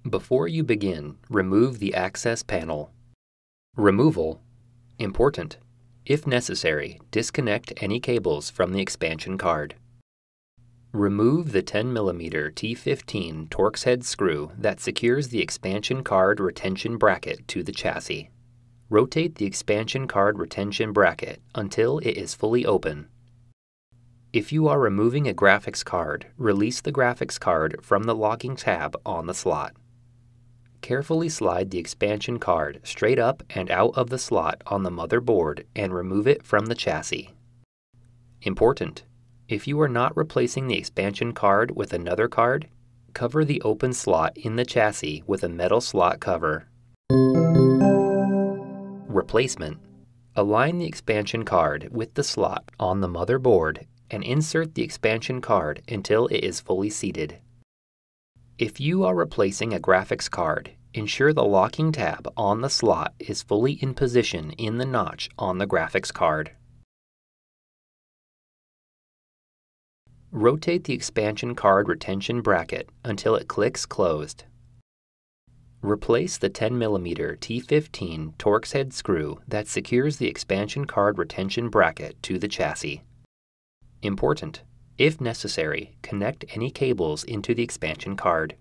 Before you begin, remove the access panel. Removal. Important. If necessary, disconnect any cables from the expansion card. Remove the 10mm T15 Torx-head screw that secures the expansion card retention bracket to the chassis. Rotate the expansion card retention bracket until it is fully open. If you are removing a graphics card, release the graphics card from the locking tab on the slot. Carefully slide the expansion card straight up and out of the slot on the motherboard and remove it from the chassis. Important. If you are not replacing the expansion card with another card, cover the open slot in the chassis with a metal slot cover. Replacement. Align the expansion card with the slot on the motherboard and insert the expansion card until it is fully seated. If you are replacing a graphics card, ensure the locking tab on the slot is fully in position in the notch on the graphics card. Rotate the expansion card retention bracket until it clicks closed. Replace the 10mm T15 Torx-head screw that secures the expansion card retention bracket to the chassis. Important. If necessary, connect any cables into the expansion card.